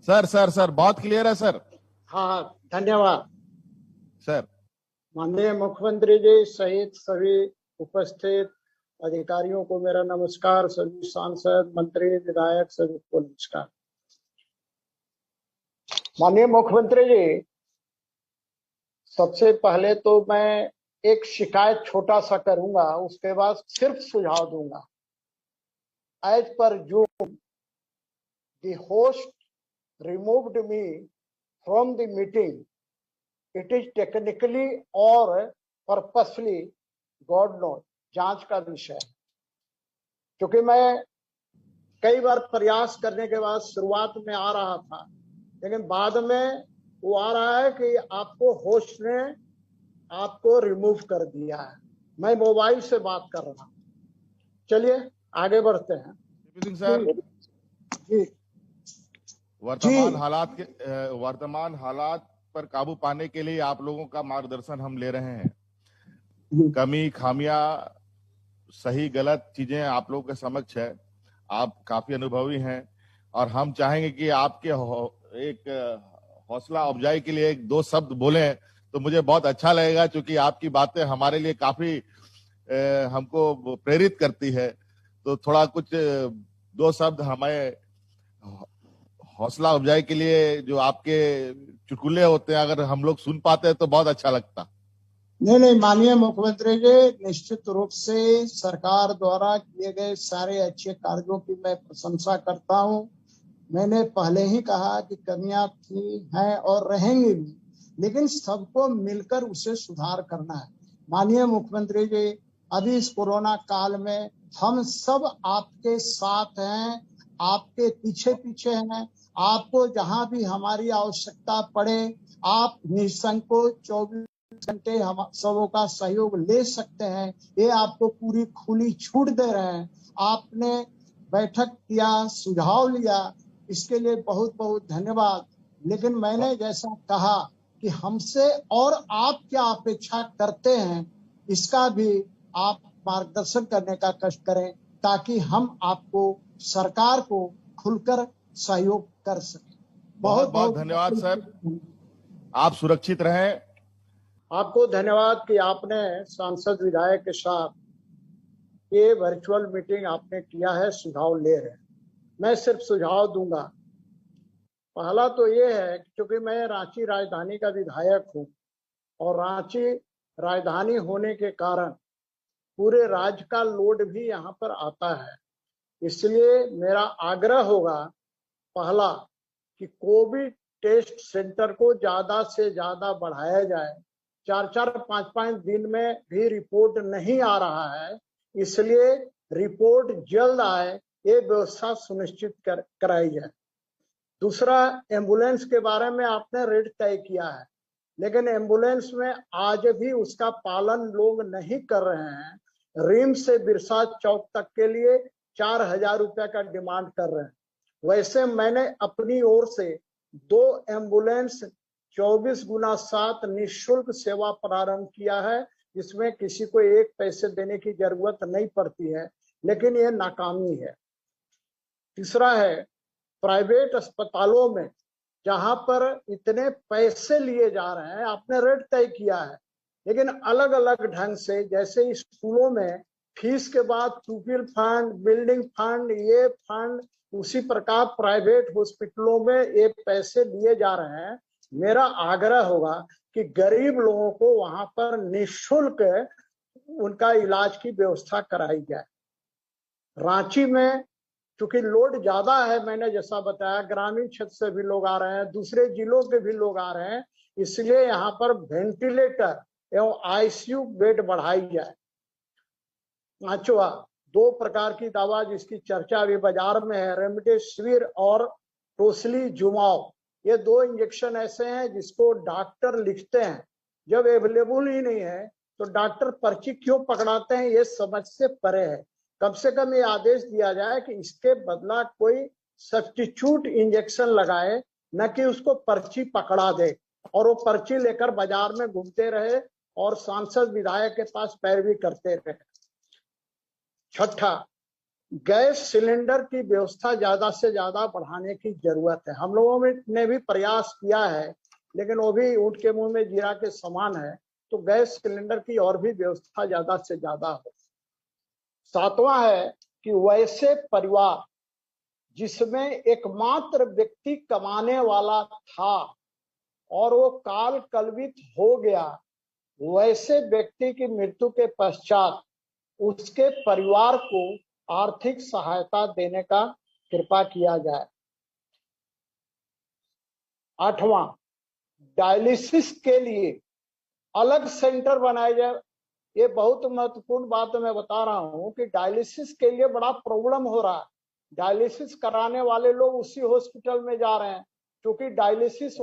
Sir बहुत clear है sir. हाँ, धन्यवाद सर। माननीय मुख्यमंत्री जी सहित सभी उपस्थित अधिकारियों को मेरा नमस्कार। सभी सांसद, मंत्री, विधायक सभी को नमस्कार। माननीय मुख्यमंत्री जी, सबसे पहले तो मैं एक शिकायत छोटा सा करूंगा, उसके बाद सिर्फ सुझाव दूंगा। एज पर zoom the host removed me from the meeting. It is technically or purposely, God knows, जांच का विषय है। क्योंकि मैं कई बार प्रयास करने के बाद शुरुआत में आ रहा था, लेकिन बाद में वो आ रहा है कि आपको होस्ट ने आपको रिमूव कर दिया है। मैं मोबाइल से बात कर रहा हूं। चलिए आगे बढ़ते हैं। सर जी, वर्तमान हालात पर काबू पाने के लिए आप लोगों का मार्गदर्शन हम ले रहे हैं। कमी खामियां सही गलत चीजें आप लोगों के समक्ष है। आप काफी अनुभवी हैं और हम चाहेंगे कि आपके एक हौसला अफजाई के लिए एक दो शब्द बोलें तो मुझे बहुत अच्छा लगेगा, क्योंकि आपकी बातें हमारे लिए काफी हमको प्रेरित करती है। तो थोड़ा कुछ दो शब्द हमें हौसला अफजाई के लिए, जो आपके चुटकुले होते हैं, अगर हम लोग सुन पाते हैं तो बहुत अच्छा लगता। नहीं, माननीय मुख्यमंत्री जी, निश्चित रूप से सरकार द्वारा किए गए सारे अच्छे कार्यों की मैं प्रशंसा करता हूं। मैंने पहले ही कहा कि कमियां थी, हैं और रहेंगी भी, लेकिन सबको मिलकर उसे सुधार करना है। माननीय मुख्यमंत्री जी, अभी इस कोरोना काल में हम सब आपके साथ हैं, आपके पीछे हैं। आपको जहां भी हमारी आवश्यकता पड़े, आप निसंकोच 24 घंटे हम सबों का सहयोग ले सकते हैं। ये आपको पूरी खुली छूट दे रहे हैं। आपने बैठक किया, सुझाव लिया, इसके लिए बहुत बहुत धन्यवाद। लेकिन मैंने जैसा कहा कि हमसे और आप क्या अपेक्षा करते हैं, इसका भी आप मार्गदर्शन करने का कष्ट करें, ताकि हम आपको, सरकार को खुलकर सहयोग कर सकें। बहुत बहुत धन्यवाद सर। आप सुरक्षित रहें। आपको धन्यवाद कि आपने सांसद विधायक के साथ ये वर्चुअल मीटिंग आपने किया है, सुझाव ले रहे हैं। मैं सिर्फ सुझाव दूंगा। पहला तो ये है कि क्योंकि मैं रांची राजधानी का विधायक हूं और रांची राजधानी होने के कारण पूरे राज्य का लोड भी यहाँ पर आता है, इसलिए मेरा आग्रह होगा पहला कि कोविड टेस्ट सेंटर को ज्यादा से ज्यादा बढ़ाया जाए। 4-4, 5-5 दिन में भी रिपोर्ट नहीं आ रहा है, इसलिए रिपोर्ट जल्द आए, ये व्यवस्था सुनिश्चित कराई जाए। दूसरा, एम्बुलेंस के बारे में आपने रेट तय किया है, लेकिन एम्बुलेंस में आज भी उसका पालन लोग नहीं कर रहे हैं। रिम्स से बिरसा चौक तक के लिए 4,000 रुपया का डिमांड कर रहे हैं। वैसे मैंने अपनी ओर से 2 एम्बुलेंस 24x7 निःशुल्क सेवा प्रारंभ किया है, जिसमें किसी को 1 पैसे देने की जरूरत नहीं पड़ती है, लेकिन ये नाकामी है। तीसरा है, प्राइवेट अस्पतालों में जहां पर इतने पैसे लिए जा रहे हैं, आपने रेट तय किया है, लेकिन अलग अलग ढंग से, जैसे स्कूलों में फीस के बाद प्यूपिल फंड, बिल्डिंग फंड, ये फंड, उसी प्रकार प्राइवेट हॉस्पिटलों में ये पैसे लिए जा रहे हैं। मेरा आग्रह होगा कि गरीब लोगों को वहां पर निःशुल्क उनका इलाज की व्यवस्था कराई जाए। रांची में चूंकि लोड ज्यादा है, मैंने जैसा बताया, ग्रामीण क्षेत्र से भी लोग आ रहे हैं, दूसरे जिलों के भी लोग आ रहे हैं, इसलिए यहाँ पर वेंटिलेटर एवं आईसीयू बेड बढ़ाई जाए। पांचवा, 2 प्रकार की दवा जिसकी चर्चा अभी बाजार में है, रेमडेसिविर और टोसिलीजुमाब। ये 2 इंजेक्शन ऐसे हैं जिसको डॉक्टर लिखते हैं, जब अवेलेबल ही नहीं है तो डॉक्टर पर्ची क्यों पकड़ाते हैं, ये समझ से परे है। कम से कम ये आदेश दिया जाए कि इसके बदला कोई सब्स्टिट्यूट इंजेक्शन लगाए, न कि उसको पर्ची पकड़ा दे और वो पर्ची लेकर बाजार में घूमते रहे और सांसद विधायक के पास पैरवी करते रहे। छठा, गैस सिलेंडर की व्यवस्था ज्यादा से ज्यादा बढ़ाने की जरूरत है। हम लोगों ने भी प्रयास किया है, लेकिन वो भी ऊंट के मुंह में जीरा के समान है। तो गैस सिलेंडर की और भी व्यवस्था ज्यादा से ज्यादा हो। सातवां है कि वैसे परिवार जिसमें एकमात्र व्यक्ति कमाने वाला था और वो काल कलवित हो गया, वैसे व्यक्ति की मृत्यु के पश्चात उसके परिवार को आर्थिक सहायता देने का कृपा किया जाए। आठवां, डायलिसिस के लिए अलग सेंटर बनाए जाए। ये बहुत महत्वपूर्ण बात मैं बता रहा हूं कि डायलिसिस के लिए बड़ा प्रॉब्लम हो रहा है। डायलिसिस कराने वाले लोग उसी हॉस्पिटल में जा रहे हैं, क्योंकि डायलिसिस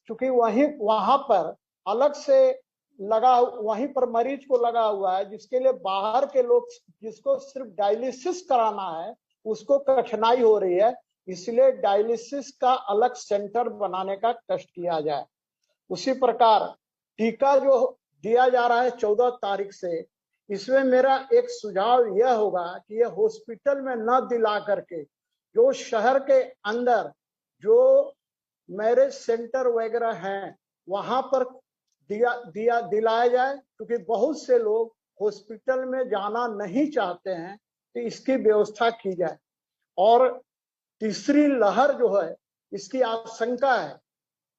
चूंकि वहां पर अलग से लगा, वहीं पर मरीज को लगा हुआ है, जिसके लिए बाहर के लोग, जिसको सिर्फ डायलिसिस कराना है, उसको कठिनाई हो रही है। इसलिए डायलिसिस का अलग सेंटर बनाने का कष्ट किया जाए। उसी प्रकार टीका जो दिया जा रहा है 14 तारीख से, इसमें मेरा एक सुझाव यह होगा कि ये हॉस्पिटल में न दिला करके जो शहर के अंदर जो मैरिज सेंटर वगैरह हैं वहां पर दिलाया जाए, क्योंकि बहुत से लोग हॉस्पिटल में जाना नहीं चाहते हैं। तो इसकी व्यवस्था की जाए। और तीसरी लहर जो है, इसकी आशंका है,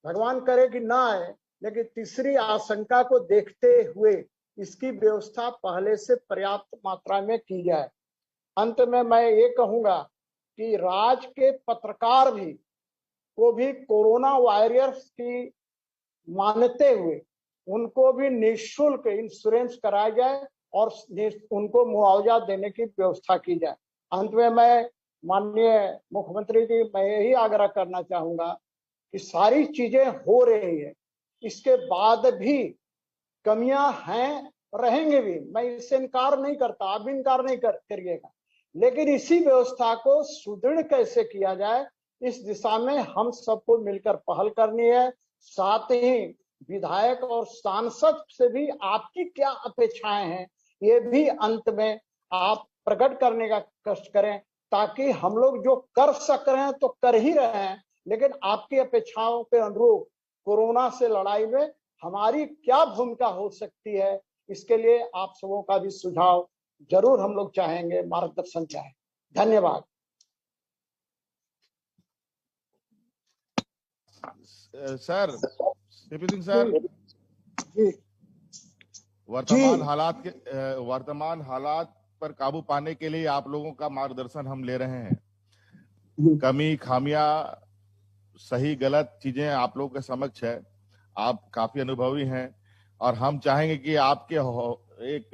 भगवान करे कि ना आए, लेकिन तीसरी आशंका को देखते हुए इसकी व्यवस्था पहले से पर्याप्त मात्रा में की जाए। अंत में मैं ये कहूंगा कि राज्य के पत्रकार को भी कोरोना वॉरियर्स की मानते हुए उनको भी निःशुल्क इंश्योरेंस कराया जाए और उनको मुआवजा देने की व्यवस्था की जाए। अंत में मैं माननीय मुख्यमंत्री जी, मैं यही आग्रह करना चाहूंगा कि सारी चीजें हो रही है, इसके बाद भी कमियां हैं, रहेंगे भी, मैं इससे इनकार नहीं करता, आप भी इनकार नहीं करिएगा। लेकिन इसी व्यवस्था को सुदृढ़ कैसे किया जाए, इस दिशा में हम सबको मिलकर पहल करनी है। साथ ही विधायक और सांसद से भी आपकी क्या अपेक्षाएं हैं, ये भी अंत में आप प्रकट करने का कष्ट करें, ताकि हम लोग जो कर सक रहे हैं तो कर ही रहे हैं, लेकिन आपकी अपेक्षाओं के अनुरूप कोरोना से लड़ाई में हमारी क्या भूमिका हो सकती है, इसके लिए आप सबों का भी सुझाव जरूर हम लोग चाहेंगे, मार्गदर्शन चाहें। धन्यवाद। सर, सीपी सिंह सर, जी वर्तमान हालात पर काबू पाने के लिए आप लोगों का मार्गदर्शन हम ले रहे हैं। कमी खामियां सही गलत चीजें आप लोगों के समक्ष है। आप काफी अनुभवी हैं और हम चाहेंगे कि आपके एक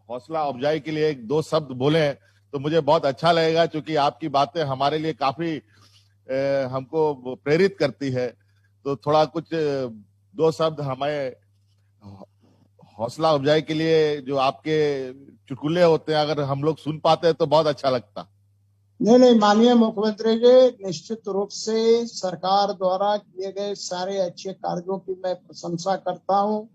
हौसला अफजाई के लिए एक दो शब्द बोलें तो मुझे बहुत अच्छा लगेगा, क्योंकि आपकी बातें हमारे लिए काफी हमको प्रेरित करती है। तो थोड़ा कुछ दो शब्द हमें हौसला अफजाई के लिए, जो आपके चुटकुले होते हैं, अगर हम लोग सुन पाते हैं तो बहुत अच्छा लगता। नहीं, माननीय मुख्यमंत्री जी, निश्चित रूप से सरकार द्वारा किए गए सारे अच्छे कार्यों की मैं प्रशंसा करता हूं।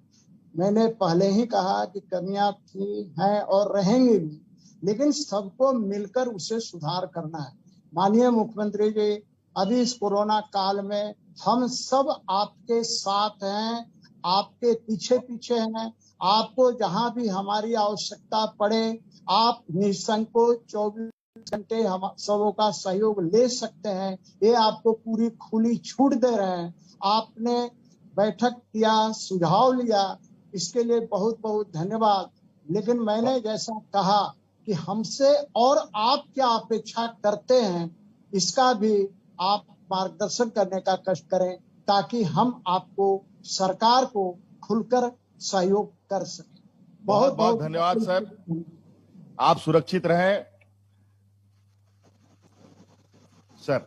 मैंने पहले ही कहा कि कमियां थी, हैं और रहेंगी भी, लेकिन सबको मिलकर उसे सुधार करना है। माननीय मुख्यमंत्री जी, अभी इस कोरोना काल में हम सब आपके साथ हैं, आपके पीछे हैं। आपको जहां भी हमारी आवश्यकता पड़े, आप निसंकोच 24 घंटे हम सबों का सहयोग ले सकते हैं। ये आपको पूरी खुली छूट दे रहे हैं। आपने बैठक किया, सुझाव लिया, इसके लिए बहुत बहुत धन्यवाद। लेकिन मैंने जैसा कहा कि हमसे और आप क्या अपेक्षा करते हैं, इसका भी आप मार्गदर्शन करने का कष्ट करें, ताकि हम आपको, सरकार को खुलकर सहयोग कर सकें। बहुत बहुत धन्यवाद सर। आप सुरक्षित रहें सर।